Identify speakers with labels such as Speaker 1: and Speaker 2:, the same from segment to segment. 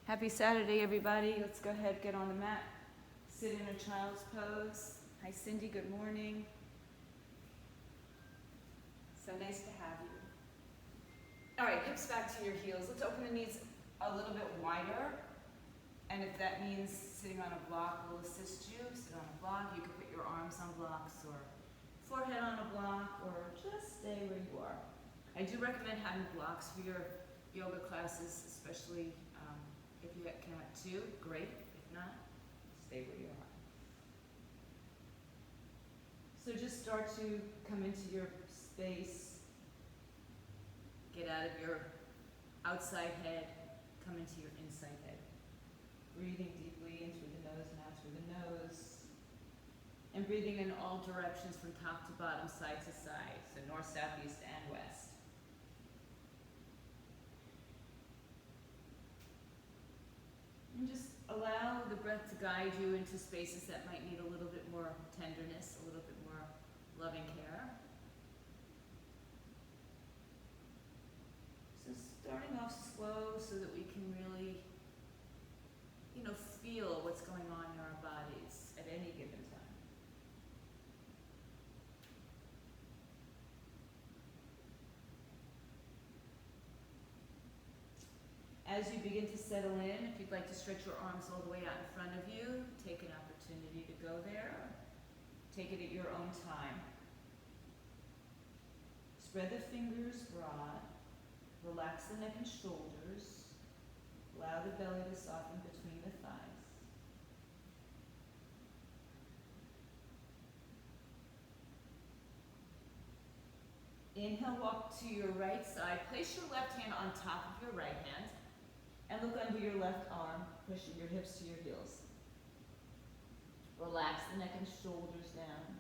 Speaker 1: Happy Saturday, everybody. Let's go ahead, get on the mat. Sit in a child's pose. Hi, Cindy. Good morning. So nice to have you. All right, hips back to your heels. Let's open the knees a little bit wider. And if that means sitting on a block, we'll assist you. Sit on a block. You can put your arms on blocks or forehead on a block, or just stay where you are. I do recommend having blocks for your yoga classes, especially if you can't too, great. If not, stay where you are. So just start to come into your space. Get out of your outside head, come into your inside head. Breathing deeply in through the nose and out through the nose. And breathing in all directions from top to bottom, side to side. So north, south, east, and west. And just allow the breath to guide you into spaces that might need a little bit more tenderness, a little bit more loving care. So starting off slow so that we can really, feel what's going on in our bodies at any given time. As you begin to settle in, if you'd like to stretch your arms all the way out in front of you, take an opportunity to go there. Take it at your own time. Spread the fingers broad. Relax the neck and shoulders. Allow the belly to soften between the thighs. Inhale, walk to your right side. Place your left hand on top of your right hand. And look under your left arm, pushing your hips to your heels. Relax the neck and shoulders down.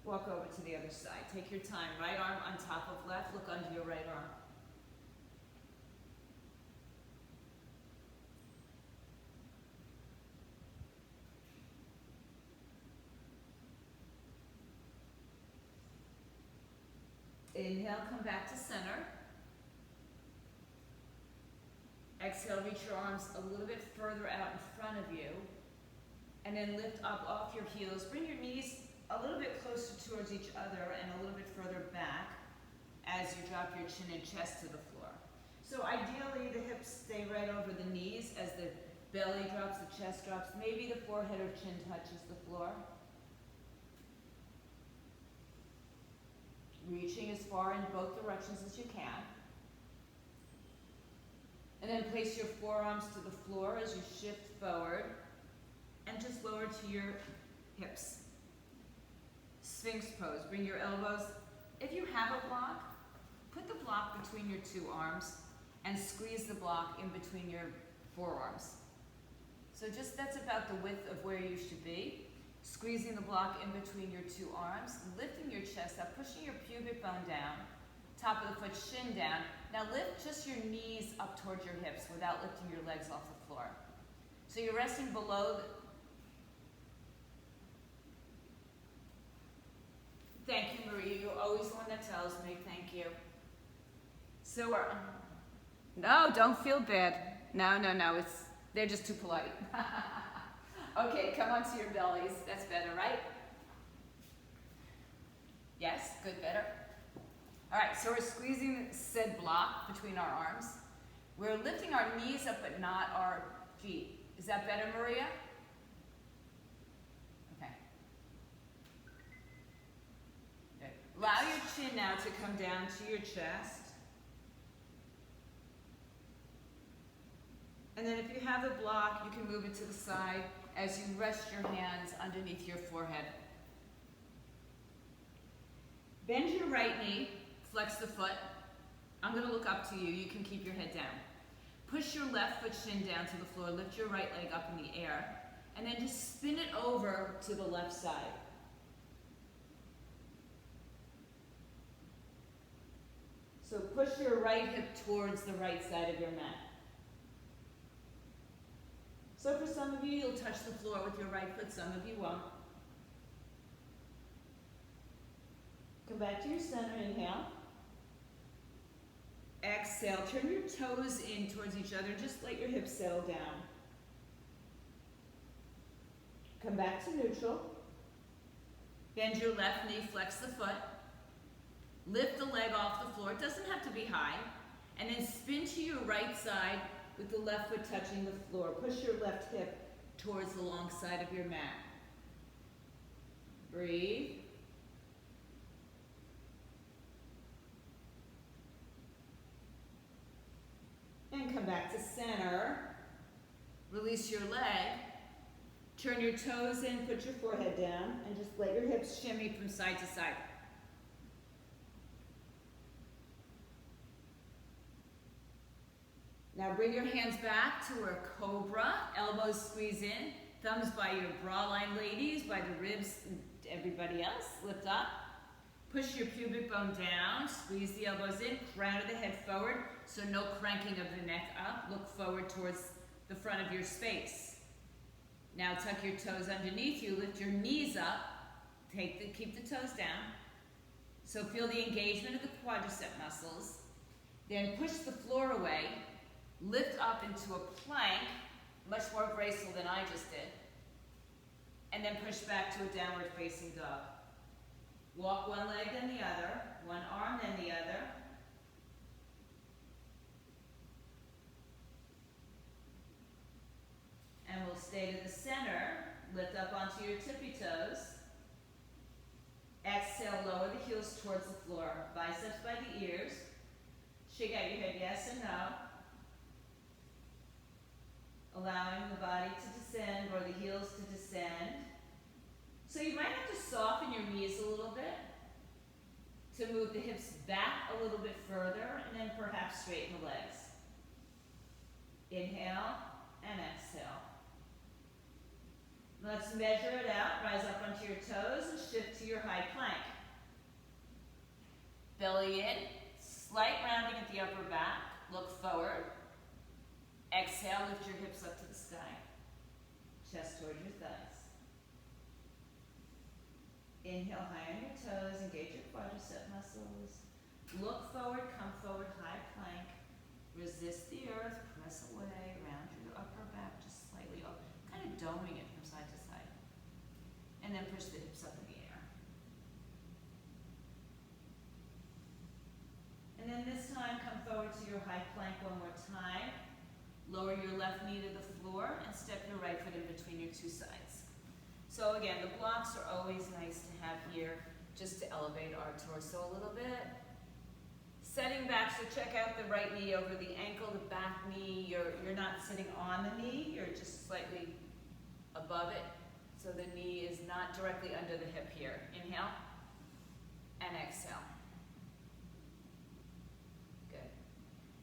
Speaker 1: Walk over to the other side. Take your time. Right arm on top of left. Look under your right arm. Inhale, come back to center. Exhale, reach your arms a little bit further out in front of you. And then lift up off your heels. Bring your knees a little bit closer towards each other and a little bit further back as you drop your chin and chest to the floor. So ideally, the hips stay right over the knees as the belly drops, the chest drops. Maybe the forehead or chin touches the floor. Reaching as far in both directions as you can. And then place your forearms to the floor as you shift forward and just lower to your hips. Sphinx pose. Bring your elbows. If you have a block, put the block between your two arms and squeeze the block in between your forearms. So just that's about the width of where you should be. Squeezing the block in between your two arms, lifting your chest up, pushing your pubic bone down, top of the foot, shin down. Now lift just your knees up towards your hips without lifting your legs off the floor. So you're resting below the... Thank you, Maria. You're always the one that tells me. Thank you. So no, don't feel bad. No. They're just too polite. Okay, come onto your bellies. That's better, right? Yes, good, better. All right, so we're squeezing said block between our arms. We're lifting our knees up, but not our feet. Is that better, Maria? Okay. Good. Allow your chin now to come down to your chest. And then if you have a block, you can move it to the side as you rest your hands underneath your forehead. Bend your right knee, flex the foot. I'm going to look up to you. You can keep your head down. Push your left foot shin down to the floor. Lift your right leg up in the air. And then just spin it over to the left side. So push your right hip towards the right side of your mat. So for some of you, you'll touch the floor with your right foot, some of you won't. Come back to your center, inhale. Exhale, turn your toes in towards each other, just let your hips settle down. Come back to neutral. Bend your left knee, flex the foot. Lift the leg off the floor, it doesn't have to be high. And then spin to your right side with the left foot touching the floor. Push your left hip towards the long side of your mat. Breathe. And come back to center. Release your leg. Turn your toes in, put your forehead down, and just let your hips shimmy from side to side. Now bring your hands back to a Cobra, elbows squeeze in, thumbs by your bra line, ladies, by the ribs, and everybody else, lift up. Push your pubic bone down, squeeze the elbows in, crown of the head forward, so no cranking of the neck up. Look forward towards the front of your space. Now tuck your toes underneath you, lift your knees up, keep the toes down. So feel the engagement of the quadricep muscles. Then push the floor away, lift up into a plank, much more graceful than I just did. And then push back to a downward facing dog. Walk one leg then the other, one arm then the other. And we'll stay to the center, lift up onto your tippy toes. Exhale, lower the heels towards the floor, biceps by the ears. Shake out your head yes and no. Allowing the body to descend or the heels to descend. So you might have to soften your knees a little bit to move the hips back a little bit further and then perhaps straighten the legs. Inhale and exhale. Let's measure it out. Rise up onto your toes and shift to your high plank. Belly in, slight rounding at the upper back. Look forward. Exhale, lift your hips up to the sky. Chest towards your thighs. Inhale, high on your toes, engage your quadricep muscles. Look forward, come forward, high plank. Resist the earth, press away, round your upper back just slightly up, kind of doming it from side to side. And then push the hips up in the air. And then this time, come forward to your high plank one more time. Lower your left knee to the floor and step your right foot in between your two sides. So again, the blocks are always nice to have here just to elevate our torso a little bit. Setting back, so check out the right knee over the ankle, the back knee. You're not sitting on the knee, you're just slightly above it. So the knee is not directly under the hip here. Inhale and exhale. Good.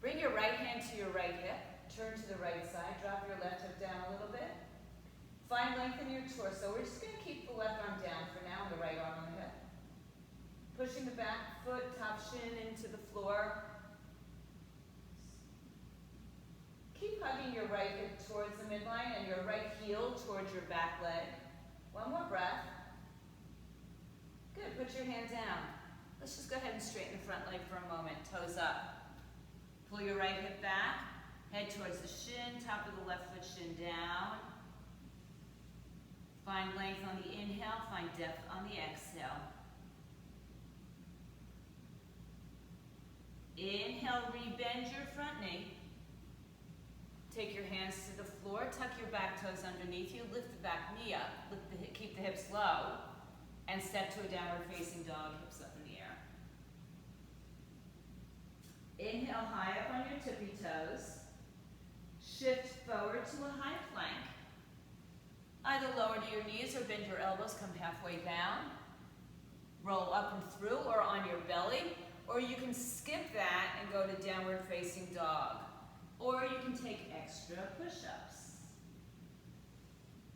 Speaker 1: Bring your right hand to your right hip. Turn to the right side, drop your left hip down a little bit. Find length in your torso. We're just going to keep the left arm down for now and the right arm on the hip. Pushing the back foot, top shin into the floor. Keep hugging your right hip towards the midline and your right heel towards your back leg. One more breath. Good, put your hand down. Let's just go ahead and straighten the front leg for a moment. Toes up. Pull your right hip back. Head towards the shin, top of the left foot, shin down. Find length on the inhale, find depth on the exhale. Inhale, rebend your front knee. Take your hands to the floor, tuck your back toes underneath you, lift the back knee up, keep the hips low, and step to a downward facing dog, hips up in the air. Inhale, high up on your tippy toes. Shift forward to a high plank. Either lower to your knees or bend your elbows, come halfway down. Roll up and through or on your belly, or you can skip that and go to downward facing dog. Or you can take extra push-ups.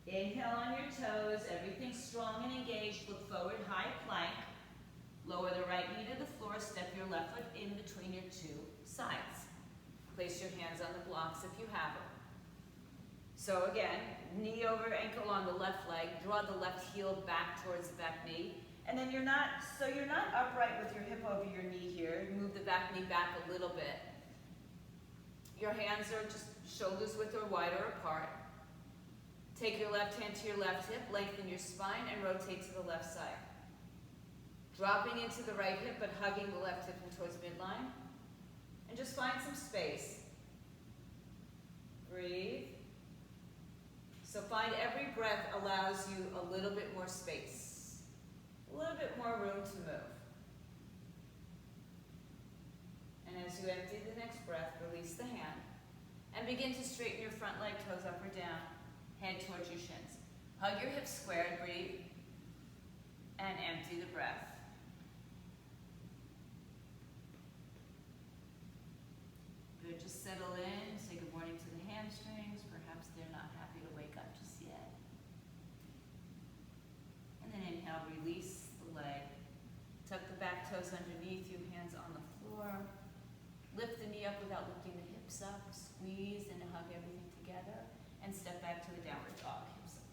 Speaker 1: Inhale on your toes, everything strong and engaged. Look forward, high plank. Lower the right knee to the floor, step your left foot in between your two sides. Place your hands on the blocks if you have them. So again, knee over ankle on the left leg, draw the left heel back towards the back knee. And then you're not upright with your hip over your knee here. Move the back knee back a little bit. Your hands are just shoulders width or wider apart. Take your left hand to your left hip, lengthen your spine, and rotate to the left side. Dropping into the right hip, but hugging the left hip in towards midline. And just find some space. Breathe. So find every breath allows you a little bit more space, a little bit more room to move. And as you empty the next breath, release the hand and begin to straighten your front leg, toes up or down, head towards your shins. Hug your hips squared, breathe, and empty the breath. Good, just settle in, say good morning to the hamstrings. Perhaps they're not happy to wake up just yet. And then inhale, release the leg. Tuck the back toes underneath you, hands on the floor. Lift the knee up without lifting the hips up. Squeeze and hug everything together. And step back to the downward dog, hips up.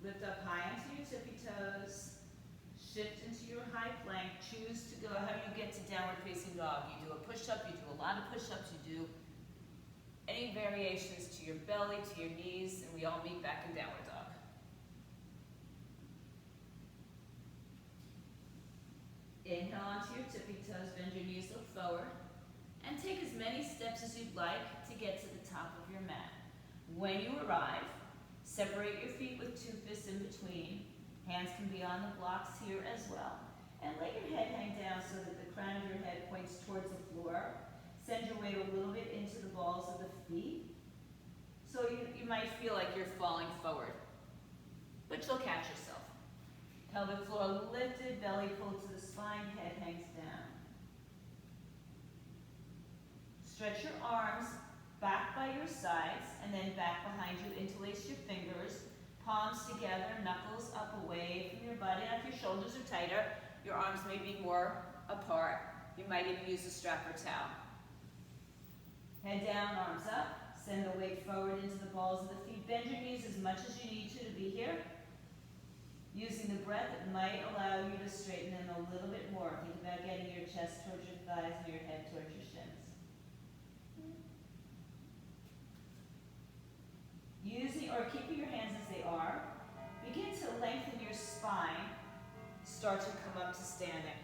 Speaker 1: Lift up high onto your tippy toes. Shift into your high plank. Choose to go how you get to downward facing dog. You do a push-up, you do a lot of push-ups, you do any variations to your belly, to your knees, and we all meet back in downward dog. Inhale onto your tippy toes, bend your knees, look forward, and take as many steps as you'd like to get to the top of your mat. When you arrive, separate your feet with 2 fists in between. Hands can be on the blocks here as well. And let your head hang down so that the crown of your head points towards the floor. Send your weight a little bit into the balls of the feet. So you might feel like you're falling forward, but you'll catch yourself. Pelvic floor lifted, belly pulled to the spine, head hangs down. Stretch your arms back by your sides and then back behind you. Interlace your fingers. Palms together, knuckles up away from your body. Now if your shoulders are tighter, your arms may be more apart. You might even use a strap or towel. Head down, arms up. Send the weight forward into the balls of the feet. Bend your knees as much as you need to be here. Using the breath, it might allow you to straighten them a little bit more. Think about getting your chest towards your thighs and your head towards your shins. Using or keeping your hands as they are, begin to lengthen your spine. Start to come up to standing.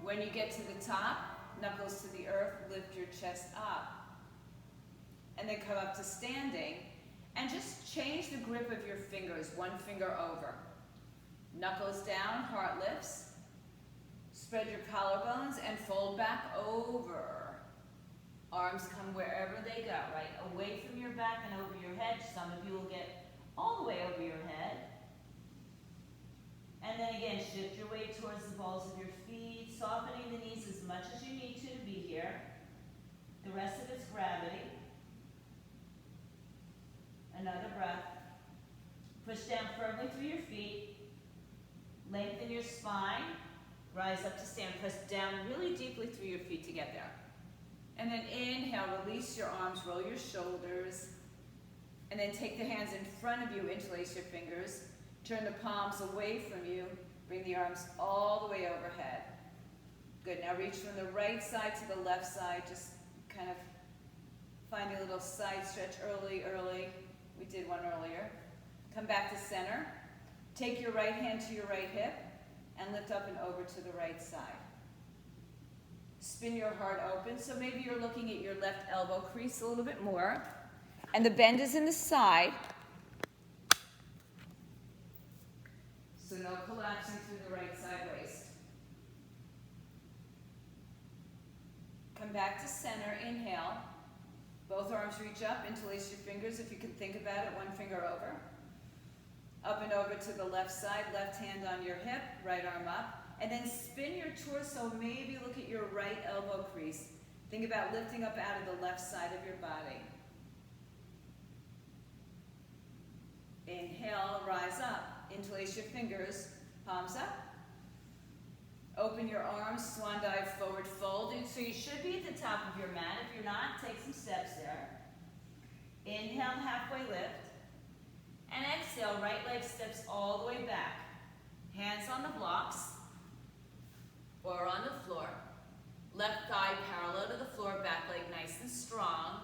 Speaker 1: When you get to the top, knuckles to the earth, lift your chest up. And then come up to standing, and just change the grip of your fingers, one finger over. Knuckles down, heart lifts. Spread your collarbones and fold back over. Arms come wherever they go, right? Away from your back and over your head. Some of you will get all the way over your head. And then again, shift your weight towards the balls of your feet, softening the knees as much as you need to be here. The rest of it's gravity. Another breath. Push down firmly through your feet. Lengthen your spine. Rise up to stand. Press down really deeply through your feet to get there. And then inhale, release your arms, roll your shoulders. And then take the hands in front of you, interlace your fingers. Turn the palms away from you. Bring the arms all the way overhead. Good, now reach from the right side to the left side. Just kind of find a little side stretch early. We did one earlier. Come back to center. Take your right hand to your right hip and lift up and over to the right side. Spin your heart open. So maybe you're looking at your left elbow, crease a little bit more. And the bend is in the side. So no collapsing through the right side waist. Come back to center, inhale. Both arms reach up, interlace your fingers if you can think about it, one finger over. Up and over to the left side, left hand on your hip, right arm up. And then spin your torso, maybe look at your right elbow crease. Think about lifting up out of the left side of your body. Inhale, rise up. Interlace your fingers, palms up. Open your arms, swan dive, forward fold. So you should be at the top of your mat. If you're not, take some steps there. Inhale, halfway lift. And exhale, right leg steps all the way back. Hands on the blocks or on the floor. Left thigh parallel to the floor, back leg nice and strong.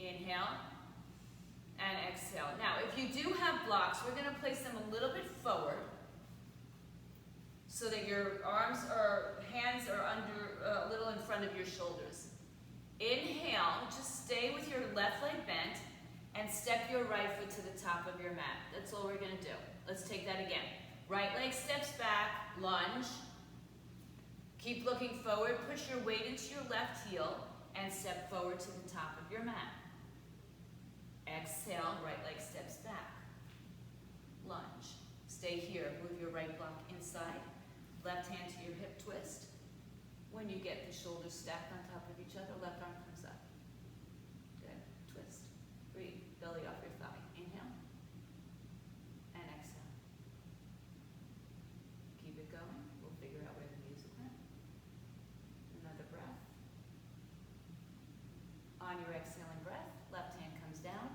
Speaker 1: Inhale and exhale. Now, if you do have blocks, we're going to place them a little bit forward so that your arms or hands are under a little in front of your shoulders. Inhale, just stay with your left leg bent and step your right foot to the top of your mat. That's all we're going to do. Let's take that again. Right leg steps back, lunge. Keep looking forward, push your weight into your left heel and step forward to the top of your mat. Exhale, right leg steps back. Lunge. Stay here, move your right block inside. Left hand to your hip twist. When you get the shoulders stacked on top of each other, left arm comes up. Good. Twist. Breathe. Belly off your thigh. Inhale. And exhale. Keep it going. We'll figure out where the music went. Another breath. On your exhaling breath, left hand comes down.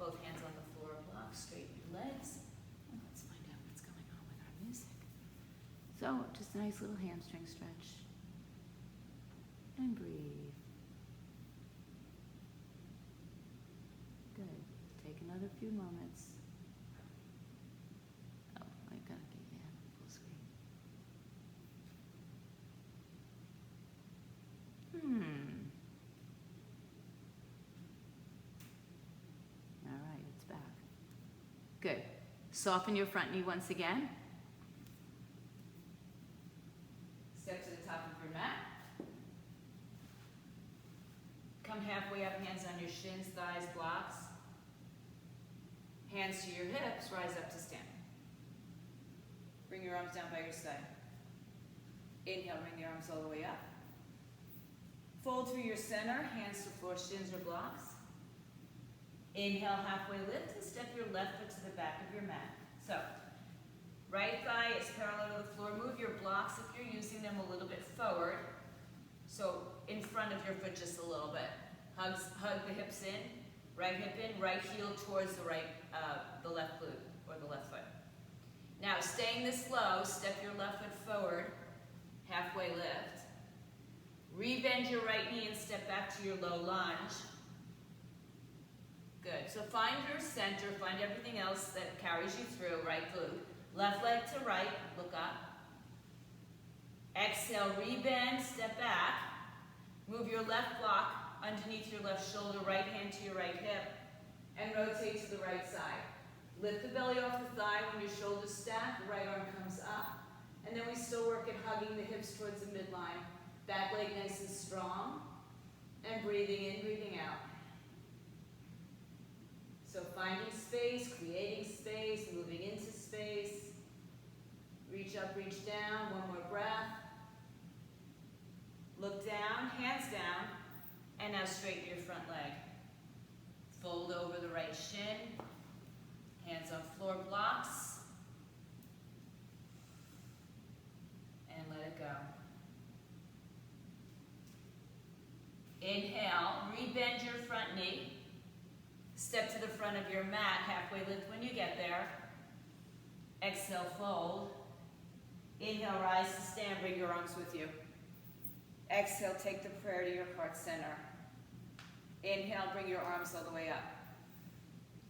Speaker 1: Both hands on the floor, block, straighten your legs. And let's find out what's going on with our music. So, just a nice little hamstring stretch. And breathe. Good. Take another few moments. Oh, I gotta get you full screen. All right, it's back. Good. Soften your front knee once again. Step to the top of your mat. Come halfway up, hands on your shins, thighs, blocks. Hands to your hips, rise up to stand. Bring your arms down by your side. Inhale, bring the arms all the way up. Fold through your center, hands to floor, shins or blocks. Inhale, halfway lift, and step your left foot to the back of your mat. So, right thigh is parallel to the floor. Move your blocks, if you're using them, a little bit forward. So, in front of your foot just a little bit. Hug the hips in, right hip in, right heel towards the left glute, or the left foot. Now, staying this low, step your left foot forward, halfway lift. Rebend your right knee and step back to your low lunge. Good. So find your center, find everything else that carries you through, right glute. Left leg to right, look up. Exhale, rebend, step back. Move your left block underneath your left shoulder, right hand to your right hip, and rotate to the right side. Lift the belly off the thigh. When your shoulders stack, the right arm comes up. And then we still work at hugging the hips towards the midline. Back leg nice and strong. And breathing in, breathing out. So finding space, creating space, moving into space. Reach up, reach down. One more breath. Look down, hands down. And now straighten your front leg. Fold over the right shin. Hands on floor blocks. And let it go. Inhale, rebend your front knee. Step to the front of your mat, halfway lift when you get there. Exhale, fold. Inhale, rise to stand, bring your arms with you. Exhale, take the prayer to your heart center. Inhale, bring your arms all the way up.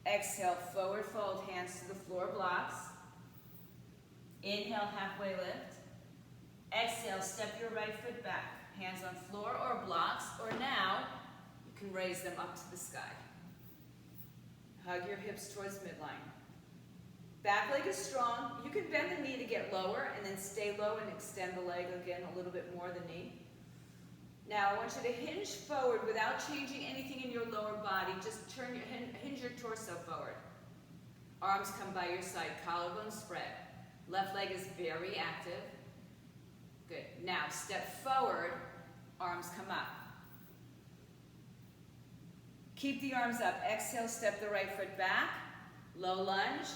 Speaker 1: Exhale, forward fold, hands to the floor, blocks. Inhale, halfway lift. Exhale, step your right foot back. Hands on floor or blocks, or now you can raise them up to the sky. Hug your hips towards midline. Back leg is strong. You can bend the knee to get lower and then stay low and extend the leg again a little bit more the knee. Now I want you to hinge forward without changing anything in your lower body. Just hinge your torso forward. Arms come by your side, collarbone spread. Left leg is very active. Good. Now step forward, arms come up. Keep the arms up. Exhale, step the right foot back. Low lunge.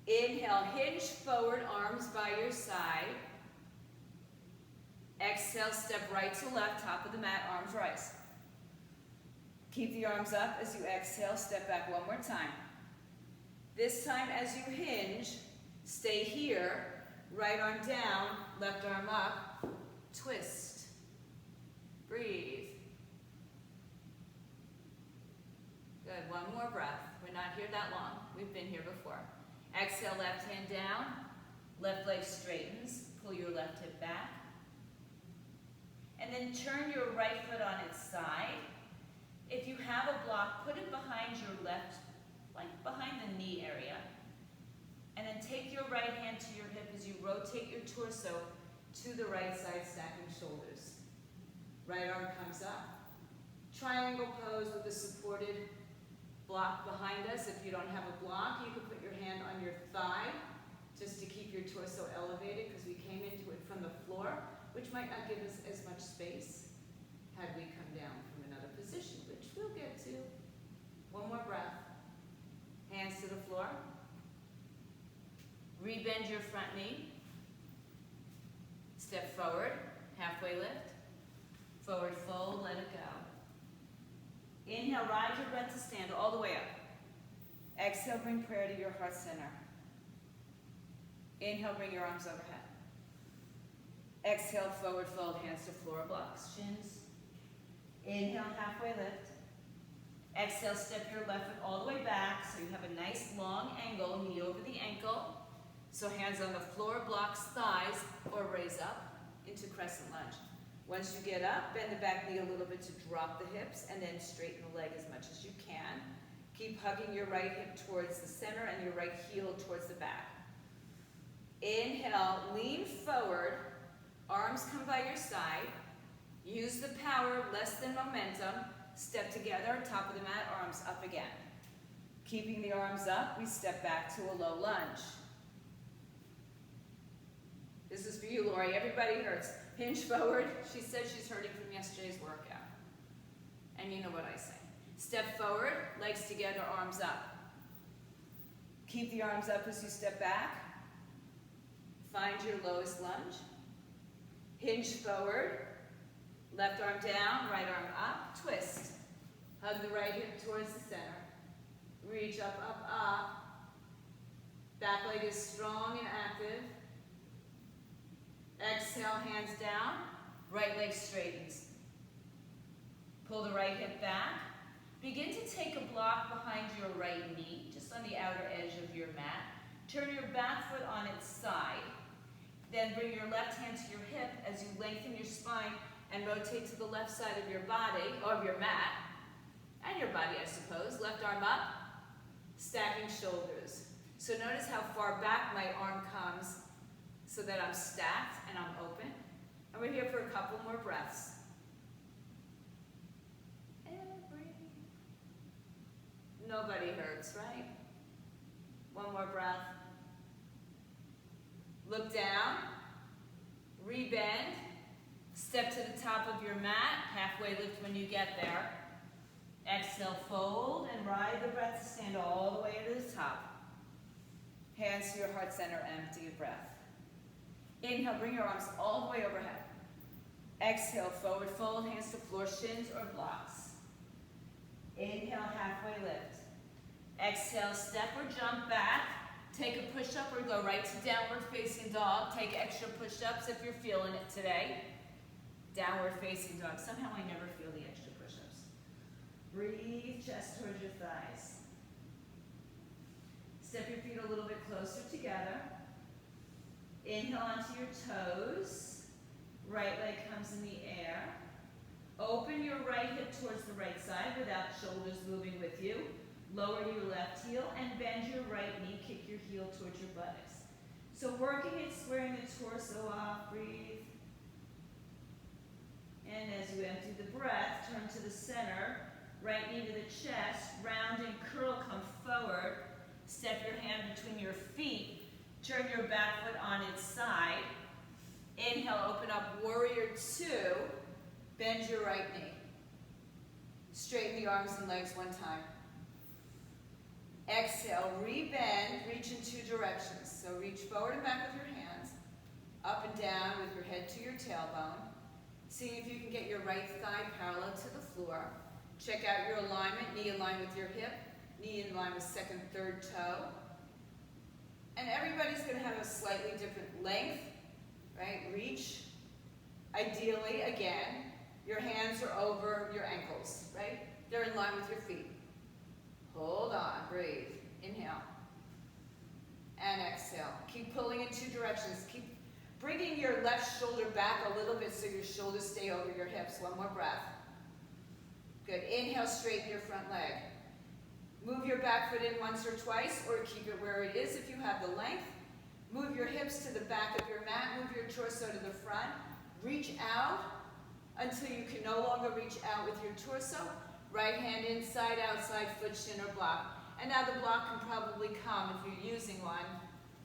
Speaker 1: Inhale, hinge forward, arms by your side. Exhale, step right to left, top of the mat, arms rise. Keep the arms up as you exhale, step back one more time. This time as you hinge, stay here, right arm down, left arm up, twist, breathe. Good, one more breath. We're not here that long, we've been here before. Exhale, left hand down, left leg straightens, pull your left hip back. And then turn your right foot on its side. If you have a block, put it behind your left, like behind the knee area. And then take your right hand to your hip as you rotate your torso to the right side, stacking shoulders. Right arm comes up. Triangle pose with a supported block behind us. If you don't have a block, you can put your hand on your thigh just to keep your torso elevated because we came into it from the floor, which might not give us as much space had we come down from another position, which we'll get to. One more breath. Hands to the floor. Rebend your front knee. Step forward, halfway lift. Forward fold, let it go. Inhale, ride your breath to stand all the way up. Exhale, bring prayer to your heart center. Inhale, bring your arms overhead. Exhale, forward fold, hands to floor blocks, shins. Inhale, halfway lift. Exhale, step your left foot all the way back so you have a nice long angle, knee over the ankle. So hands on the floor, blocks thighs, or raise up into Crescent Lunge. Once you get up, bend the back knee a little bit to drop the hips, and then straighten the leg as much as you can. Keep hugging your right hip towards the center and your right heel towards the back. Inhale, lean forward, arms come by your side. Use the power, less than momentum. Step together, top of the mat, arms up again. Keeping the arms up, we step back to a low lunge. This is for you, Lori. Everybody hurts. Hinge forward. She said she's hurting from yesterday's workout. And you know what I say. Step forward, legs together, arms up. Keep the arms up as you step back. Find your lowest lunge. Hinge forward. Left arm down, right arm up, twist. Hug the right hip towards the center. Reach up, up, up. Back leg is strong and active. Exhale, hands down, right leg straightens. Pull the right hip back. Begin to take a block behind your right knee, just on the outer edge of your mat. Turn your back foot on its side. Then bring your left hand to your hip as you lengthen your spine and rotate to the left side of your body, or of your mat, and your body, I suppose. Left arm up, stacking shoulders. So notice how far back my arm comes so that I'm stacked and I'm open. And we're here for a couple more breaths. And breathe. Nobody hurts, right? One more breath. Look down, rebend. Step to the top of your mat, halfway lift when you get there. Exhale, fold, and ride the breath to stand all the way to the top. Hands to your heart center, empty of breath. Inhale, bring your arms all the way overhead. Exhale, forward fold, hands to floor, shins or blocks. Inhale, halfway lift. Exhale, step or jump back. Take a push-up or go right to downward facing dog. Take extra push-ups if you're feeling it today. Downward facing dog. Somehow I never feel the extra push-ups. Breathe, chest towards your thighs. Step your feet a little bit closer together. Inhale onto your toes. Right leg comes in the air. Open your right hip towards the right side without shoulders moving with you. Lower your left heel and bend your right knee. Kick your heel towards your buttocks. So working at squaring the torso off. Breathe. And as you empty the breath, turn to the center. Right knee to the chest. Round and curl, come forward. Step your hand between your feet. Turn your back foot on its side. Inhale, open up, warrior two. Bend your right knee. Straighten the arms and legs one time. Exhale, rebend, reach in two directions. So reach forward and back with your hands. Up and down with your head to your tailbone. Seeing if you can get your right thigh parallel to the floor. Check out your alignment, knee in line with your hip, knee in line with second, third toe. And everybody's going to have a slightly different length, right? Reach. Ideally, again, your hands are over your ankles, right? They're in line with your feet. Hold on, breathe. Inhale. And exhale. Keep pulling in two directions. Keep bringing your left shoulder back a little bit so your shoulders stay over your hips. One more breath. Good. Inhale, straighten your front leg. Move your back foot in once or twice, or keep it where it is if you have the length. Move your hips to the back of your mat. Move your torso to the front. Reach out until you can no longer reach out with your torso. Right hand inside, outside, foot, shin, or block. And now the block can probably come, if you're using one,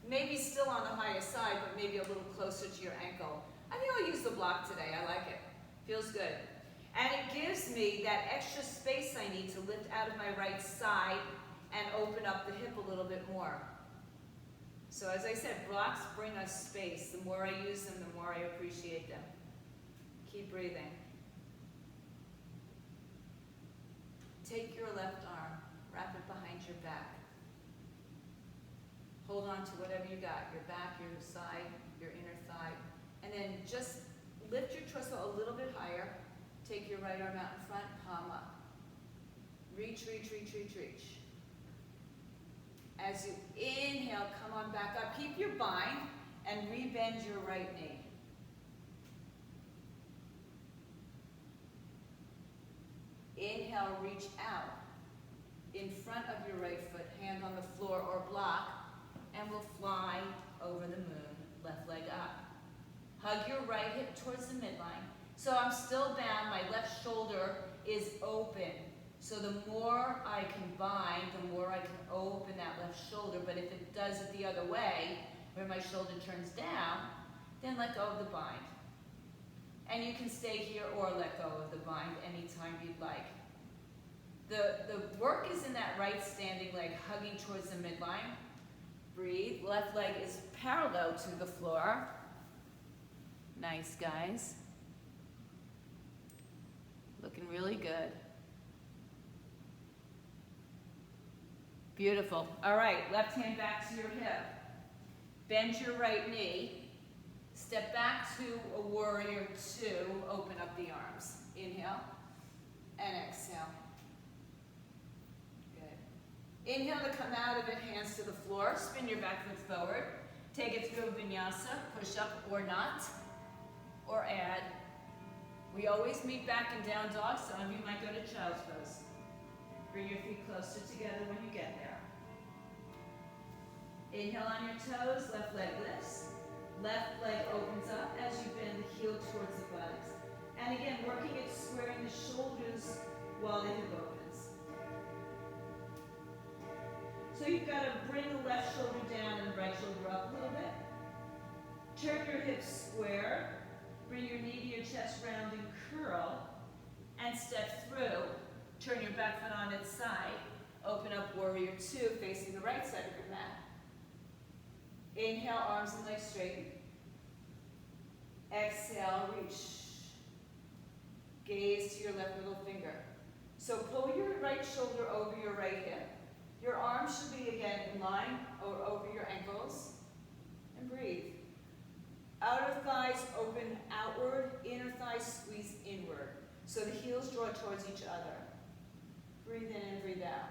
Speaker 1: maybe still on the higher side, but maybe a little closer to your ankle. I think I'll use the block today. I like it. Feels good. And it gives me that extra space I need to lift out of my right side and open up the hip a little bit more. So as I said, blocks bring us space. The more I use them, the more I appreciate them. Keep breathing. Take your left arm, wrap it behind your back. Hold on to whatever you got, your back, your side, your inner thigh. And then just lift your torso a little bit higher. Take your right arm out in front, palm up. Reach, reach, reach, reach, reach. As you inhale, come on back up. Keep your bind and rebend your right knee. Inhale, reach out in front of your right foot, hand on the floor or block, and we'll fly over the moon, left leg up. Hug your right hip towards the midline. So I'm still bound, my left shoulder is open. So the more I can bind, the more I can open that left shoulder. But if it does it the other way, where my shoulder turns down, then let go of the bind. And you can stay here or let go of the bind anytime you'd like. The work is in that right standing leg, hugging towards the midline. Breathe. Left leg is parallel to the floor. Nice, guys. Looking really good. Beautiful. All right, left hand back to your hip. Bend your right knee. Step back to a warrior two. Open up the arms. Inhale and exhale. Good. Inhale to come out of it, hands to the floor. Spin your back foot forward. Take it through a vinyasa, push up or not, or add. We always meet back in down dog. Some of you might go to child's pose. Bring your feet closer together when you get there. Inhale on your toes, left leg lifts. Left leg opens up as you bend the heel towards the buttocks. And again, working at squaring the shoulders while the hip opens. So you've got to bring the left shoulder down and the right shoulder up a little bit. Turn your hips square. Bring your knee to your chest round and curl. And step through. Turn your back foot on its side. Open up warrior two, facing the right side of your mat. Inhale, arms and legs straighten. Exhale, reach. Gaze to your left middle finger. So pull your right shoulder over your right hip. Your arms should be again in line or over your ankles. And breathe. Outer thighs open outward, inner thighs squeeze inward. So the heels draw towards each other. Breathe in and breathe out.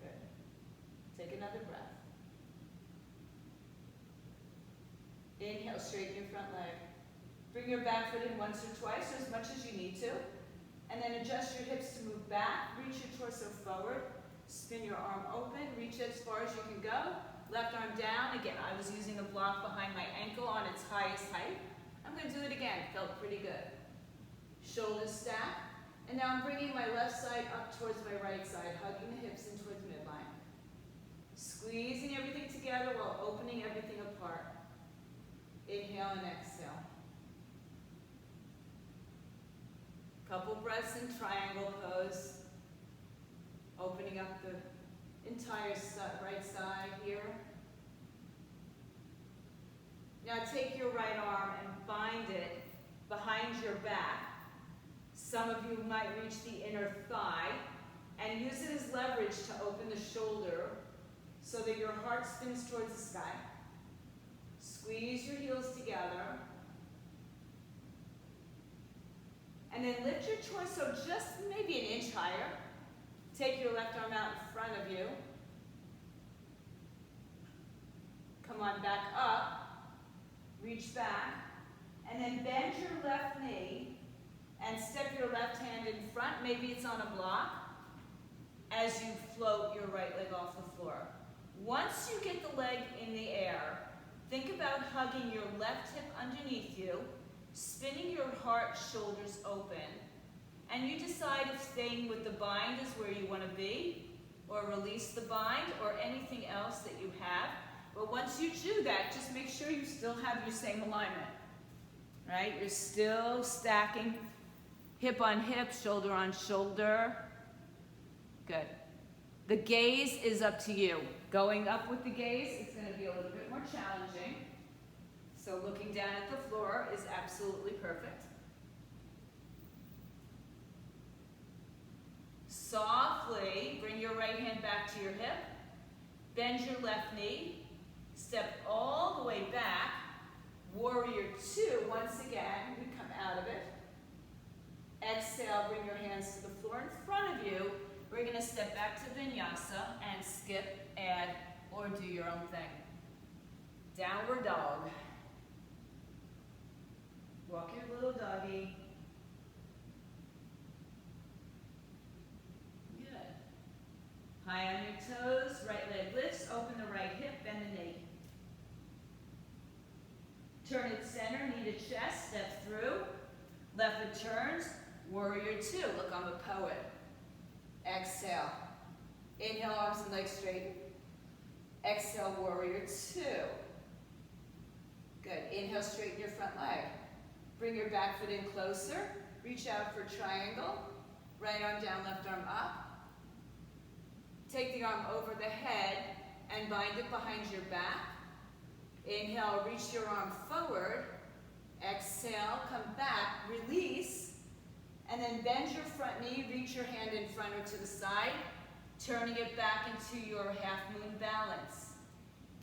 Speaker 1: Good. Take another breath. Inhale, straighten your front leg. Bring your back foot in once or twice, or as much as you need to. And then adjust your hips to move back. Reach your torso forward. Spin your arm open. Reach as far as you can go. Left arm down. Again, I was using the block behind my ankle on its highest height. I'm going to do it again. Felt pretty good. Shoulders stack. And now I'm bringing my left side up towards my right side, hugging the hips in towards midline. Squeezing everything together while opening everything apart. Inhale and exhale. Couple breaths in triangle pose. Opening up the entire right side here. Now take your right arm and bind it behind your back. Some of you might reach the inner thigh and use it as leverage to open the shoulder so that your heart spins towards the sky. Squeeze your heels together. And then lift your torso just maybe an inch higher. Take your left arm out in front of you. Come on back up. Reach back. And then bend your left knee and step your left hand in front. Maybe it's on a block as you float your right leg off the floor. Once you get the leg in the air, think about hugging your left hip underneath you, spinning your heart, shoulders open, and you decide if staying with the bind is where you want to be, or release the bind, or anything else that you have. But once you do that, just make sure you still have your same alignment, right? You're still stacking hip on hip, shoulder on shoulder. Good. The gaze is up to you. Going up with the gaze is going to be a little bit more challenging. So looking down at the floor is absolutely perfect. Softly bring your right hand back to your hip. Bend your left knee. Step all the way back. Warrior two. Once again, we come out of it. Exhale, bring your hands to the floor in front of you. We're going to step back to vinyasa and skip, add, or do your own thing. Downward dog. Walk your little doggy. Good. High on your toes, right leg lifts, open the right hip, bend the knee. Turn it center, knee to chest, step through. Left foot turns, warrior two. Look, I'm a poet. Exhale. Inhale, arms and legs straight. Exhale, warrior two. Good. Inhale, straighten your front leg. Bring your back foot in closer. Reach out for triangle. Right arm down, left arm up. Take the arm over the head and bind it behind your back. Inhale, reach your arm forward. Exhale, come back, release. And then bend your front knee, reach your hand in front or to the side, turning it back into your half moon balance.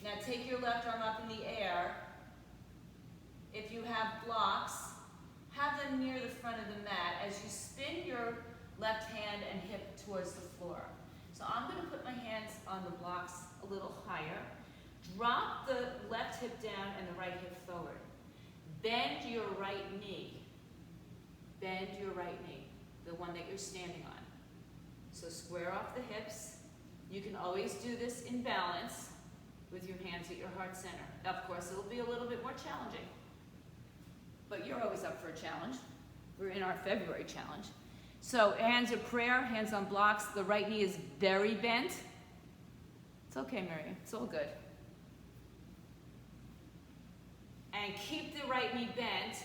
Speaker 1: Now take your left arm up in the air. If you have blocks, have them near the front of the mat as you spin your left hand and hip towards the floor. So I'm going to put my hands on the blocks a little higher. Drop the left hip down and the right hip forward. Bend your right knee. Bend your right knee, the one that you're standing on. So square off the hips. You can always do this in balance with your hands at your heart center. Of course, it'll be a little bit more challenging, but you're always up for a challenge. We're in our February challenge. So hands of prayer, hands on blocks. The right knee is very bent. It's okay, Miriam. It's all good. And keep the right knee bent.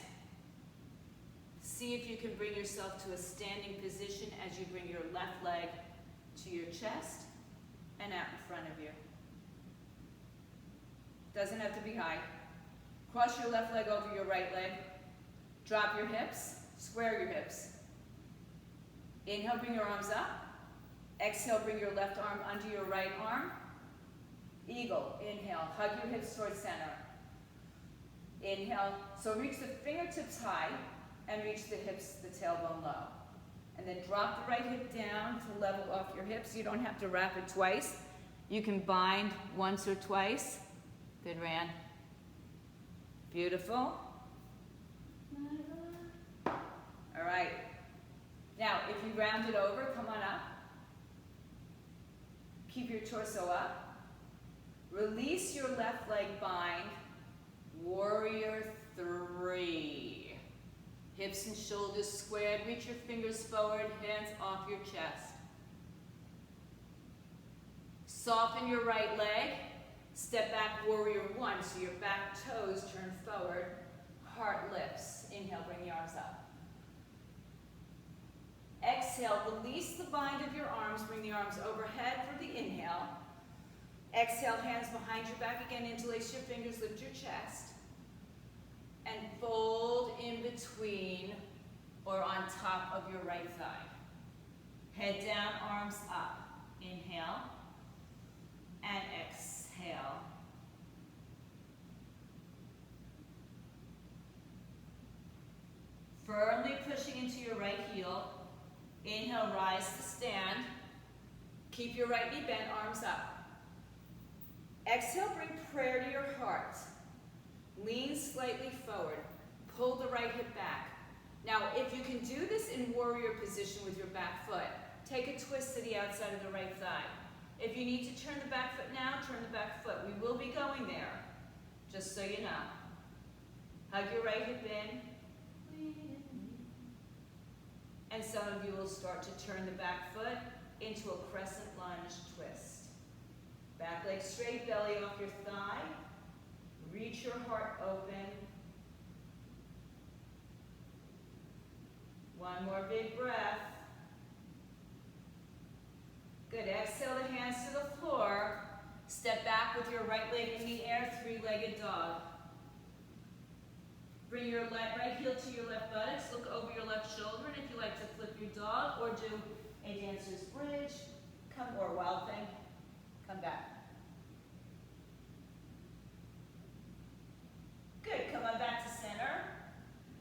Speaker 1: See if you can bring yourself to a standing position as you bring your left leg to your chest and out in front of you. Doesn't have to be high. Cross your left leg over your right leg. Drop your hips, square your hips. Inhale, bring your arms up. Exhale, bring your left arm under your right arm. Eagle, inhale, hug your hips towards center. Inhale, so reach the fingertips high and reach the hips, the tailbone low. And then drop the right hip down to level off your hips. You don't have to wrap it twice. You can bind once or twice. Good, Ran. Beautiful. All right. Now, if you round it over, come on up. Keep your torso up. Release your left leg bind. Warrior three. Hips and shoulders squared. Reach your fingers forward, hands off your chest. Soften your right leg. Step back, warrior one. So your back toes turn forward. Heart lifts. Inhale, bring the arms up. Exhale, release the bind of your arms. Bring the arms overhead for the inhale. Exhale, hands behind your back again. Interlace your fingers, lift your chest. and fold in between or on top of your right thigh. Head down, arms up. Inhale and exhale. Firmly pushing into your right heel. Inhale, rise to stand. Keep your right knee bent, arms up. Exhale, bring prayer to your heart. Lean slightly forward. Pull the right hip back. Now, if you can do this in warrior position with your back foot, take a twist to the outside of the right thigh. If you need to turn the back foot now, turn the back foot. We will be going there, just so you know. Hug your right hip in. And some of you will start to turn the back foot into a crescent lunge twist. Back leg straight, belly off your thigh. Reach your heart open. One more big breath. Good. Exhale the hands to the floor. Step back with your right leg in the air, three-legged dog. Bring your right heel to your left buttocks. Look over your left shoulder. And if you like to flip your dog or do a dancer's bridge, or wild thing, come back. Good. Come on back to center.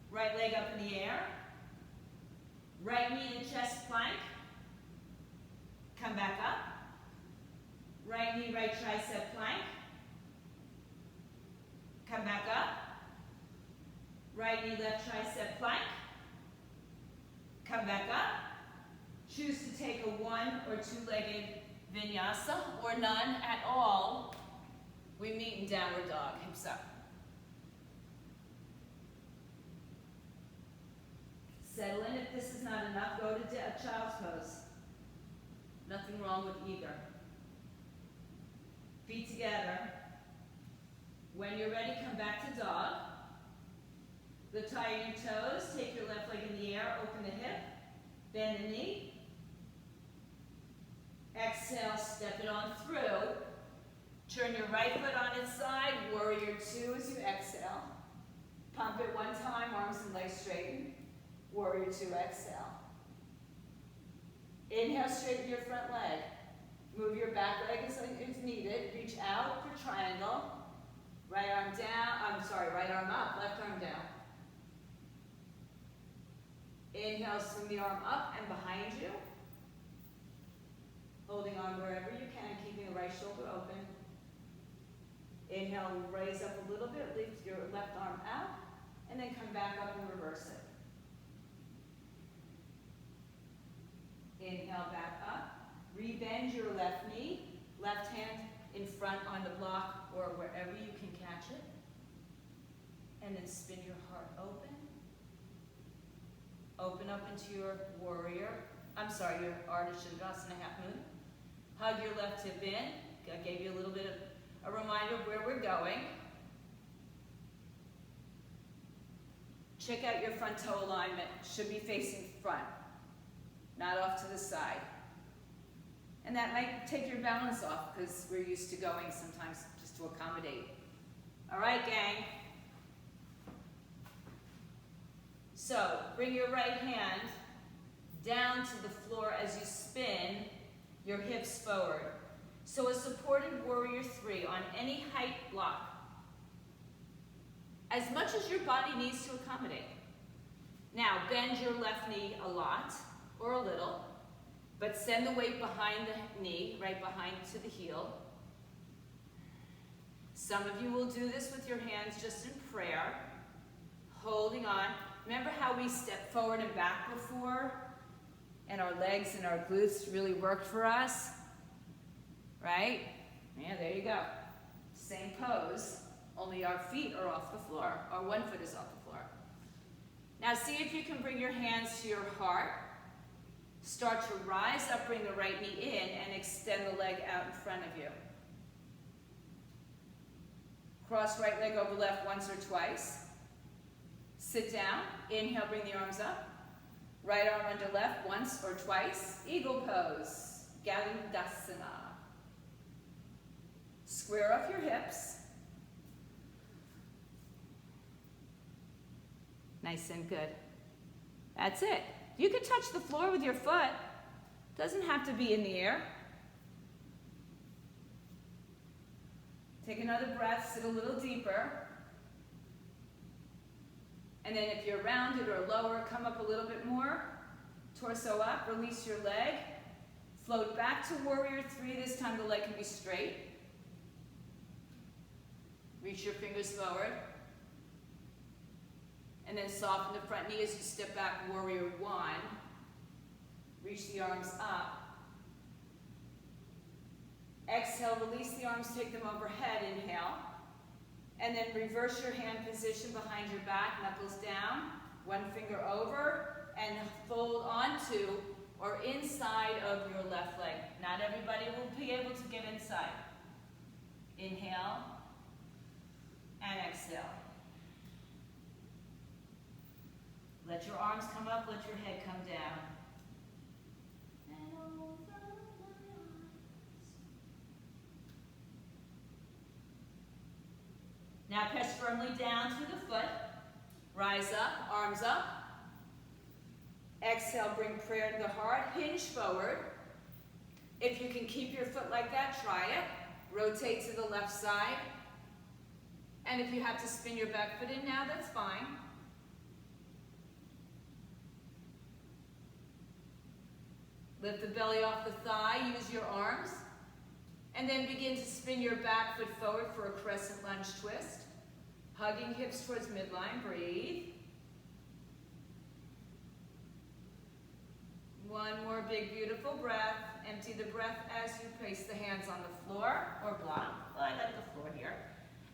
Speaker 1: Right leg up in the air. Right knee in chest plank. Come back up. Right knee, right tricep plank. Come back up. Right knee, left tricep plank. Come back up. Choose to take a one or two-legged vinyasa or none at all. We meet in downward dog, hips up. Settle in. If this is not enough, go to child's pose. Nothing wrong with either. Feet together. When you're ready, come back to dog. Lift high your toes. Take your left leg in the air. Open the hip. Bend the knee. Exhale, step it on through. Turn your right foot on its side. Warrior two as you exhale. Pump it one time. Arms and legs straighten. Warrior two, exhale. Inhale, straighten your front leg. Move your back leg as needed. Reach out for triangle. Right arm down, right arm up, left arm down. Inhale, swing the arm up and behind you. Holding on wherever you can, keeping the right shoulder open. Inhale, raise up a little bit, lift your left arm out, and then come back up and reverse it. Inhale, back up. Rebend your left knee, left hand in front on the block or wherever you can catch it. And then spin your heart open. Open up into your warrior. Your Ardha Shavasana half moon. Hug your left hip in. I gave you a little bit of a reminder of where we're going. Check out your front toe alignment. Should be facing front, not off to the side. And that might take your balance off because we're used to going sometimes just to accommodate. All right, gang. So bring your right hand down to the floor as you spin your hips forward. So a supported warrior three on any height block. As much as your body needs to accommodate. Now bend your left knee a lot or a little. But send the weight behind the knee, right behind to the heel. Some of you will do this with your hands just in prayer, holding on. Remember how we stepped forward and back before? And our legs and our glutes really worked for us? Right? Yeah, there you go. Same pose, only our feet are off the floor. Our one foot is off the floor. Now see if you can bring your hands to your heart. Start to rise up, bring the right knee in, and extend the leg out in front of you. Cross right leg over left once or twice. Sit down. Inhale, bring the arms up. Right arm under left once or twice. Eagle pose. Galindasana. Square off your hips. Nice and good. That's it. You can touch the floor with your foot. Doesn't have to be in the air. Take another breath, sit a little deeper. And then if you're rounded or lower, come up a little bit more. Torso up, release your leg. Float back to warrior three. This time the leg can be straight. Reach your fingers forward. And then soften the front knee as you step back, warrior one. Reach the arms up. Exhale, release the arms, take them overhead, inhale. And then reverse your hand position behind your back, knuckles down, one finger over, and fold onto or inside of your left leg. Not everybody will be able to get inside. Inhale and exhale. Let your arms come up, let your head come down. And over my eyes. Now press firmly down through the foot. Rise up, arms up. Exhale, bring prayer to the heart. Hinge forward. If you can keep your foot like that, try it. Rotate to the left side. And if you have to spin your back foot in now, that's fine. Lift the belly off the thigh, use your arms. And then begin to spin your back foot forward for a crescent lunge twist. Hugging hips towards midline, breathe. One more big, beautiful breath. Empty the breath as you place the hands on the floor or block. Well, I like the floor here.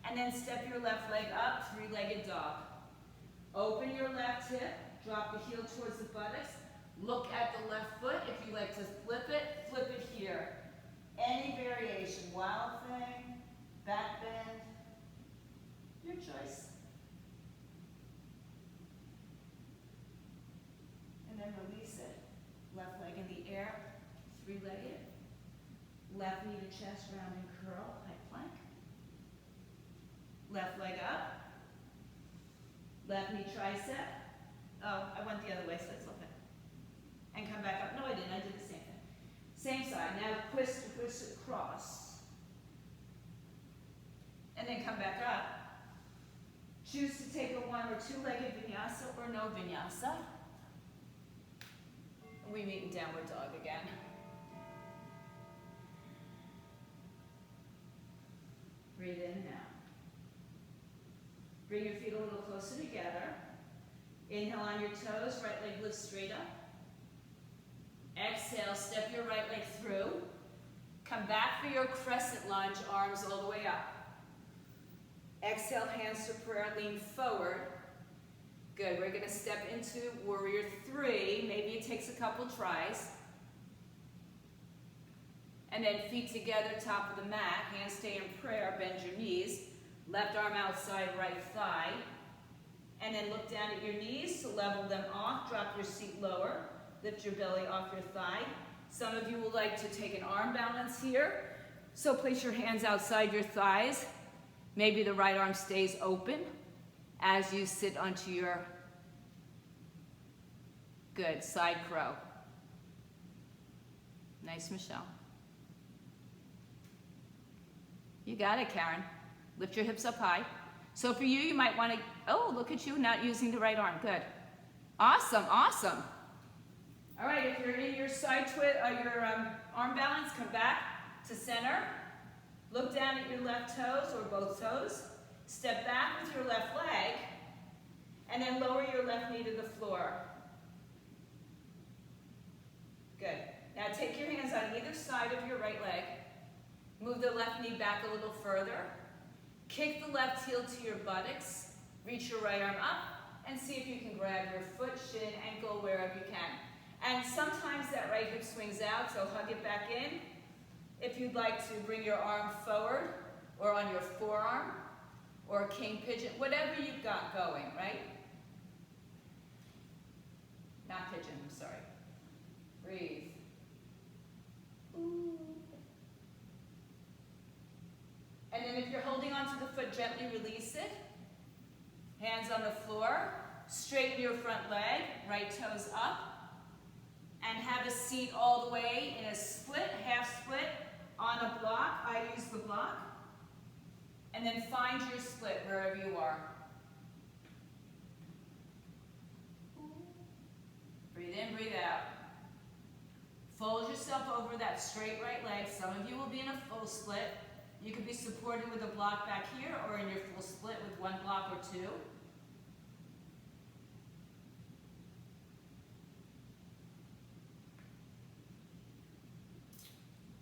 Speaker 1: And then step your left leg up, three-legged dog. Open your left hip, drop the heel towards the buttocks. Look at the left foot. If you like to flip it here. Any variation, wild thing, back bend, your choice. And then release it. Left leg in the air, three-legged. Left knee to chest, round and curl, high plank. Left leg up. Left knee tricep. Oh, I went the other way, so let's flip it. And come back up. No, I didn't. I did the same thing. Same side. Now twist it across. And then come back up. Choose to take a one or two-legged vinyasa or no vinyasa. And we meet in downward dog again. Breathe in now. Bring your feet a little closer together. Inhale on your toes, right leg lifts straight up. Exhale, step your right leg through. Come back for your crescent lunge, arms all the way up. Exhale, hands to prayer, lean forward. Good, we're gonna step into warrior three. Maybe it takes a couple tries. And then feet together, top of the mat, hands stay in prayer, bend your knees. Left arm outside, right thigh. And then look down at your knees to level them off, drop your seat lower. Lift your belly off your thigh. Some of you will like to take an arm balance here. So place your hands outside your thighs. Maybe the right arm stays open as you sit onto your good side crow. Nice, Michelle. You got it, Karen. Lift your hips up high. So for you, you might want to, oh, look at you, not using the right arm. Good. Awesome, awesome. All right, if you're in your side twist, your arm balance, come back to center. Look down at your left toes or both toes. Step back with your left leg, and then lower your left knee to the floor. Good. Now take your hands on either side of your right leg. Move the left knee back a little further. Kick the left heel to your buttocks. Reach your right arm up, and see if you can grab your foot, shin, ankle, wherever you can. And sometimes that right hip swings out, so hug it back in. If you'd like to bring your arm forward, or on your forearm, or king pigeon, whatever you've got going, right? Not pigeon, I'm sorry. Breathe. Ooh. And then if you're holding onto the foot, gently release it. Hands on the floor. straighten your front leg, right toes up, and have a seat all the way in a split, half split, on a block. I use the block. And then find your split wherever you are. Breathe in, breathe out. Fold yourself over that straight right leg. Some of you will be in a full split. You could be supported with a block back here or in your full split with one block or two.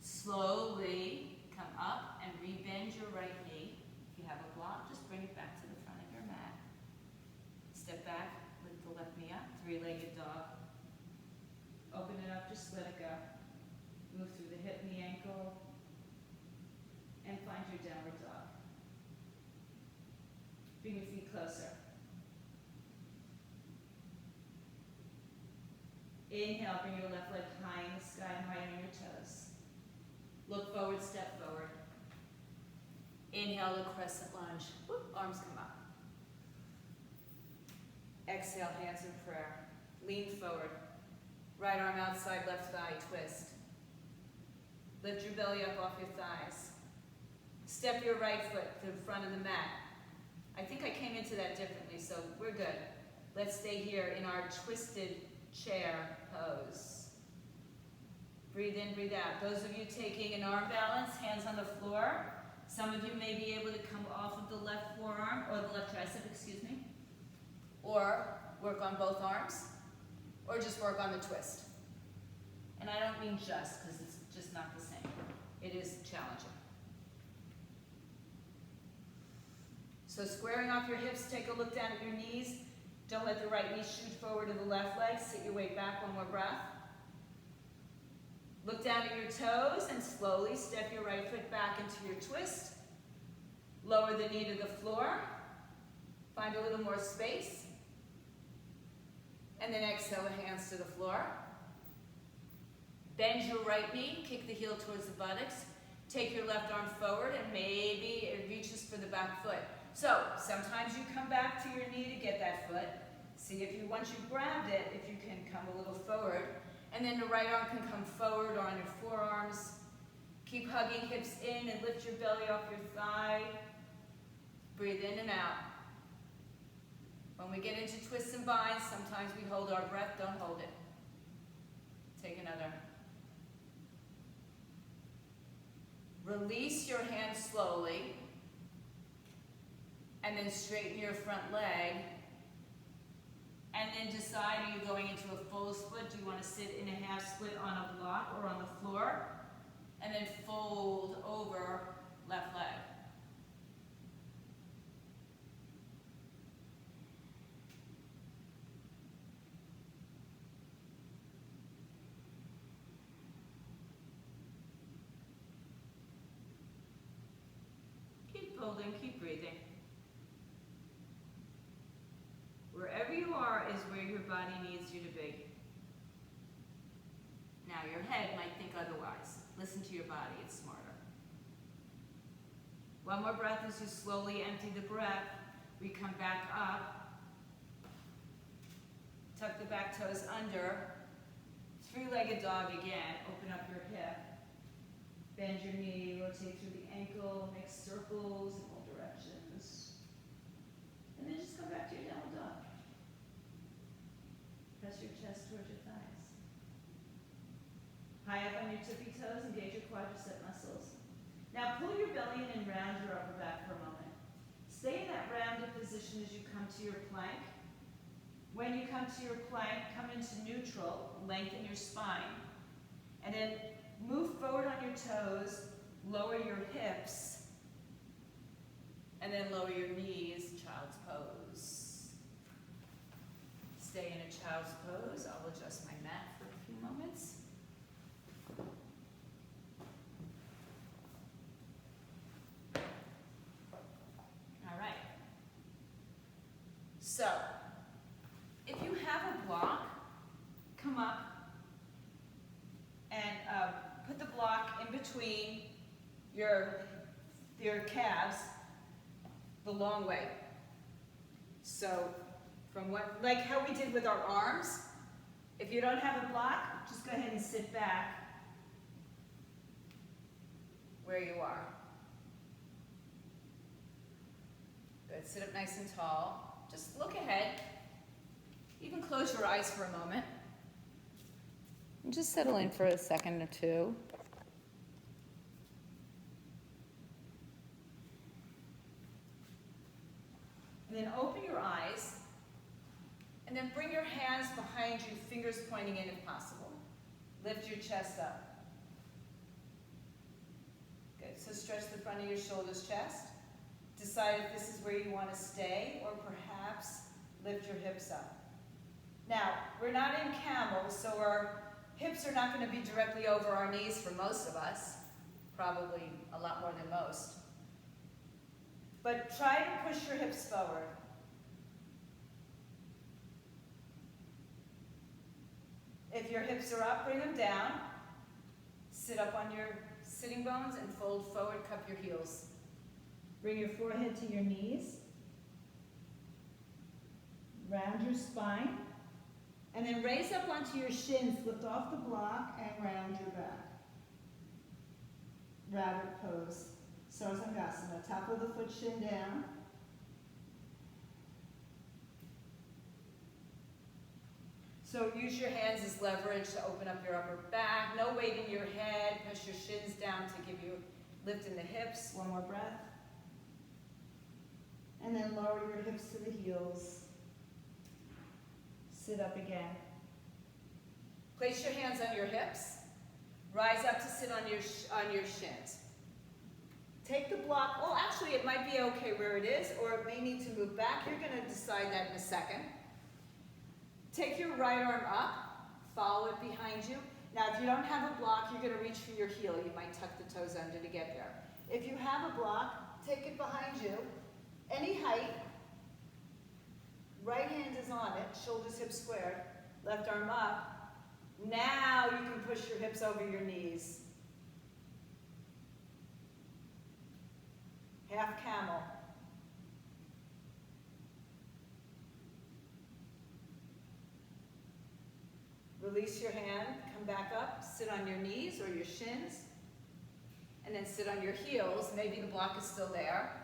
Speaker 1: Slowly come up and rebend your right knee. If you have a block, just bring it back to the front of your mat. Step back, lift the left knee up, three-legged dog. Open it up, just let it go. Move through the hip and the ankle, and find your downward dog. Bring your feet closer. Inhale, bring your left leg high in the sky and right on your toes. Look forward, step forward. Inhale, the crescent lunge. Whoop, arms come up. Exhale, hands in prayer. Lean forward. Right arm outside, left thigh, twist. Lift your belly up off your thighs. Step your right foot to the front of the mat. I think I came into that differently, so we're good. Let's stay here in our twisted chair pose. Breathe in, breathe out. Those of you taking an arm balance, hands on the floor. Some of you may be able to come off of the left forearm, or the left tricep, excuse me. Or work on both arms, or just work on the twist. And I don't mean just, because it's just not the same. It is challenging. So squaring off your hips, take a look down at your knees. Don't let the right knee shoot forward to the left leg. Sit your weight back, one more breath. Look down at your toes and slowly step your right foot back into your twist. Lower the knee to the floor. Find a little more space. And then exhale the hands to the floor. Bend your right knee, kick the heel towards the buttocks. Take your left arm forward and maybe it reaches for the back foot. So sometimes you come back to your knee to get that foot. See if you, once you've grabbed it, if you can come a little forward. And then the right arm can come forward or on your forearms. Keep hugging hips in and lift your belly off your thigh. Breathe in and out. When we get into twists and binds, sometimes we hold our breath. Don't hold it. Take another. Release your hands slowly. And then straighten your front leg. And then decide, are you going into a full split? Do you want to sit in a half split on a block or on the floor? And then fold over left leg. Keep folding, keep breathing. Wherever you are is where your body needs you to be. Now your head might think otherwise. Listen to your body, it's smarter. One more breath as you slowly empty the breath. We come back up. Tuck the back toes under. Three-legged dog again. Open up your hip. Bend your knee, rotate through the ankle, make circles in all directions. And then just come back to your downward dog. Press your chest towards your thighs. High up on your tippy toes, engage your quadricep muscles. Now pull your belly in and round your upper back for a moment. Stay in that rounded position as you come to your plank. When you come to your plank, come into neutral, lengthen your spine. And then move forward on your toes, lower your hips, and then lower your knees, child's pose. Stay in a child's pose. I'll adjust my mat for a few moments. All right. So, if you have a block, come up and put the block in between your calves the long way. So, from what, like how we did with our arms. If you don't have a block, just go ahead and sit back where you are. Good, sit up nice and tall. Just look ahead. Even close your eyes for a moment. And just settle in for a second or two. And then open your eyes. And then bring your hands behind you, fingers pointing in if possible. Lift your chest up. Good, so stretch the front of your shoulders, chest. Decide if this is where you want to stay, or perhaps lift your hips up. Now, we're not in Camel, so our hips are not going to be directly over our knees for most of us. Probably a lot more than most. But try to push your hips forward. If your hips are up, bring them down. Sit up on your sitting bones and fold forward, cup your heels. Bring your forehead to your knees. Round your spine. And then raise up onto your shins, lift off the block, and round your back. Rabbit pose. Sarsangasana. Top of the foot, shin down. So use your hands as leverage to open up your upper back. No weight in your head. Push your shins down to give you lift in the hips. One more breath. And then lower your hips to the heels. Sit up again. Place your hands on your hips. Rise up to sit on your shins. Take the block. Well, actually, it might be okay where it is, or it may need to move back. You're going to decide that in a second. Take your right arm up. Follow it behind you. Now, if you don't have a block, you're going to reach for your heel. You might tuck the toes under to get there. If you have a block, take it behind you. Any height. Right hand is on it, shoulders hips squared, left arm up. Now you can push your hips over your knees. Half camel. Release your hand, come back up, sit on your knees or your shins, and then sit on your heels. Maybe the block is still there.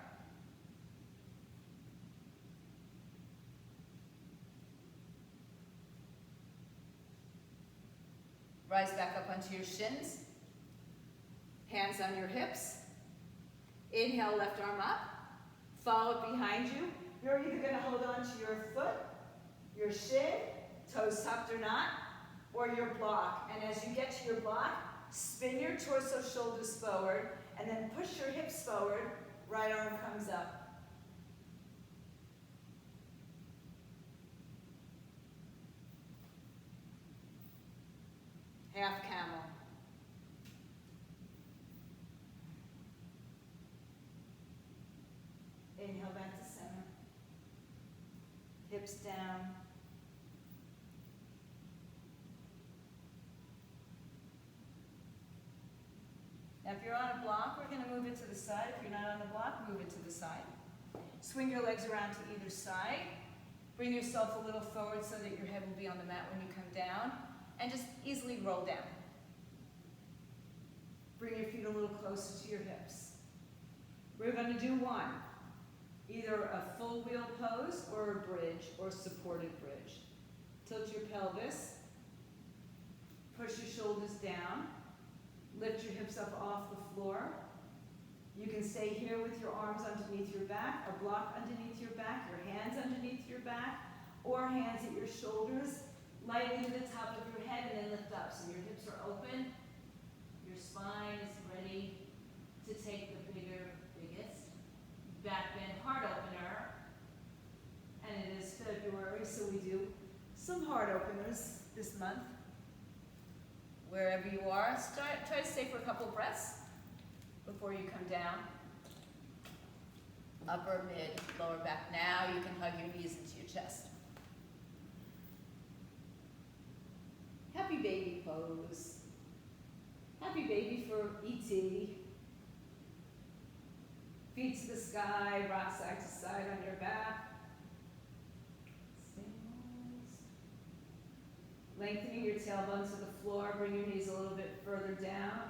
Speaker 1: Rise back up onto your shins. Hands on your hips. Inhale, left arm up. Follow it behind you. You're either going to hold on to your foot, your shin, toes tucked or not, or your block. And as you get to your block, spin your torso, shoulders forward, and then push your hips forward. Right arm comes up. Half camel. Inhale back to center. Hips down. Now if you're on a block, we're going to move it to the side. If you're not on the block, move it to the side. Swing your legs around to either side. Bring yourself a little forward so that your head will be on the mat when you come down. And just easily roll down. Bring your feet a little closer to your hips. We're going to do one. Either a full wheel pose or a bridge or supported bridge. Tilt your pelvis. Push your shoulders down. Lift your hips up off the floor. You can stay here with your arms underneath your back, a block underneath your back, your hands underneath your back, or hands at your shoulders. Lightly to the top of your head and then lift up. So your hips are open. Your spine is ready to take the biggest back bend heart opener. And it is February, so we do some heart openers this month. Wherever you are, try to stay for a couple breaths before you come down. Upper, mid, lower back. Now you can hug your knees into your chest. Happy baby pose. Happy baby for E.T. Feet to the sky, rock side to side on your back. Stay Lengthening your tailbone to the floor, bring your knees a little bit further down.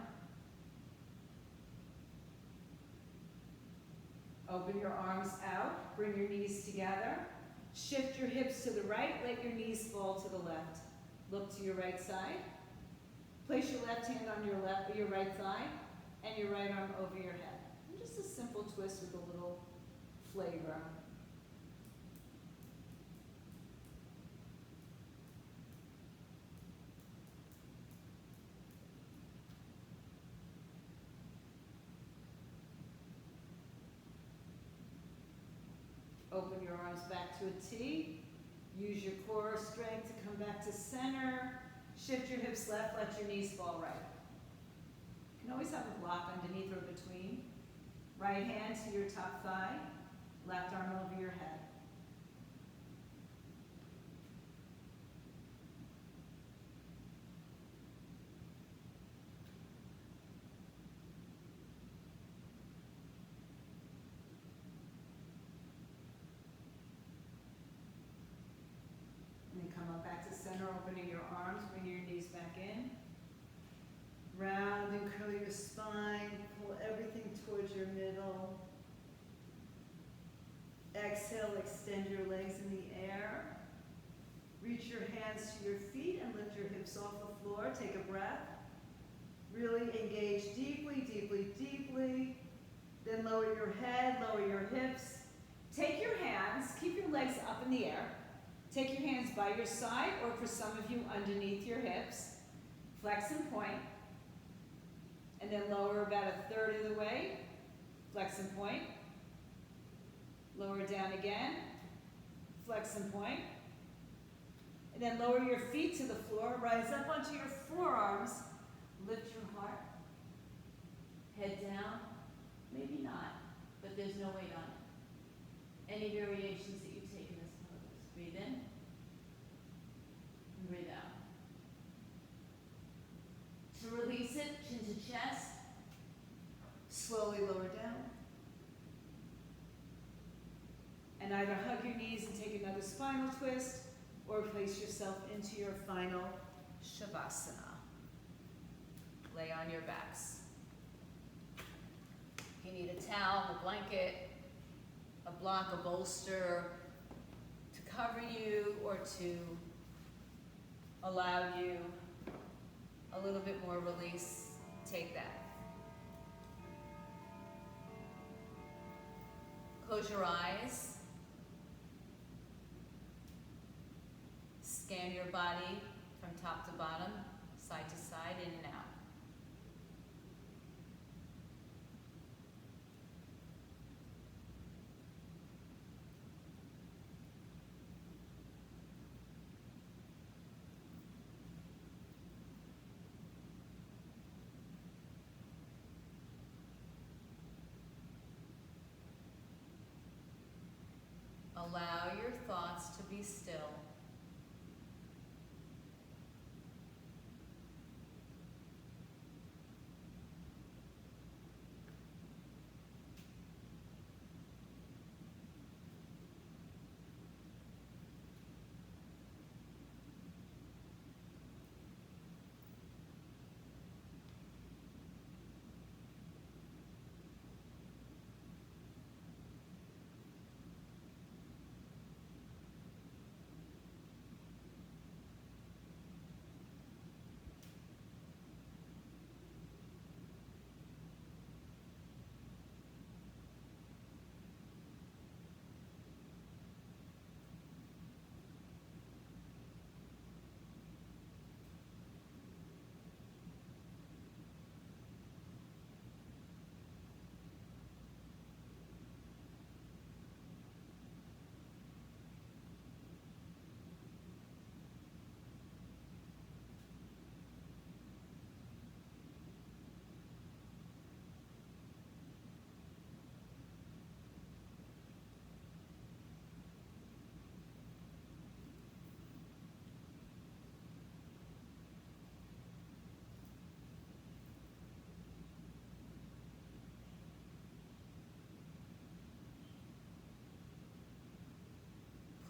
Speaker 1: Open your arms out, bring your knees together. Shift your hips to the right, let your knees fall to the left. Look to your right side. Place your left hand on your right thigh and your right arm over your head. And just a simple twist with a little flavor. Open your arms back to a T. Use your core strength to come back to center. Shift your hips left, let your knees fall right. You can always have a block underneath or between. Right hand to your top thigh, left arm over your head. Come up back to center, opening your arms, bring your knees back in. Round and curl your spine, pull everything towards your middle. Exhale, extend your legs in the air. Reach your hands to your feet and lift your hips off the floor. Take a breath. Really engage deeply, deeply, deeply. Then lower your head, lower your hips. Take your hands, keep your legs up in the air. Take your hands by your side, or for some of you, underneath your hips. Flex and point. And then lower about a third of the way. Flex and point. Lower down again. Flex and point. And then lower your feet to the floor. Rise up onto your forearms. Lift your heart. Head down. Maybe not, but there's no weight on it. Any variations that you take in this pose. Breathe in. And breathe out. To release it, chin to chest. Slowly lower down. And either hug your knees and take another spinal twist, or place yourself into your final Shavasana. Lay on your backs. You need a towel, a blanket, a block, a bolster to cover you or to allow you a little bit more release. Take that. Close your eyes. Scan your body from top to bottom, side to side, in and out. Allow your thoughts to be still.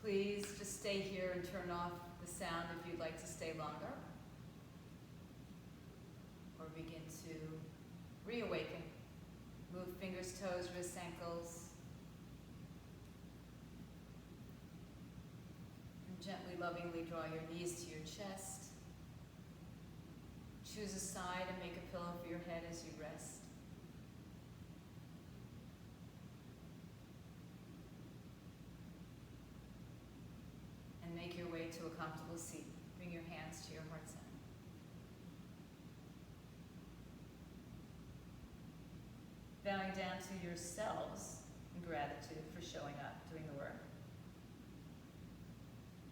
Speaker 1: Please just stay here and turn off the the sound if you'd like to stay longer, or begin to reawaken. Move fingers, toes, wrists, ankles. And gently, lovingly draw your knees to your chest. Choose a side and make a pillow for your head as you rest. And make your way to a comfortable seat. Bring your hands to your heart center. Bowing down to yourselves in gratitude for showing up, doing the work.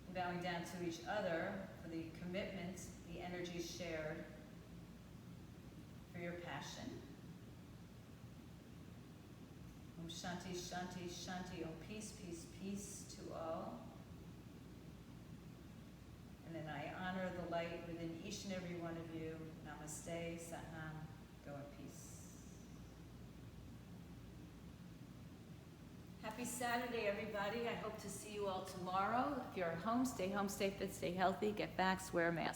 Speaker 1: And bowing down to each other for the commitment, the energy shared, for your passion. Om Shanti, Shanti, Shanti. Om peace, peace, peace to all. And then I honor the light within each and every one of you. Namaste, Satnam, go in peace. Happy Saturday, everybody. I hope to see you all tomorrow. If you're at home, stay fit, stay healthy, get vaxxed, wear a mask.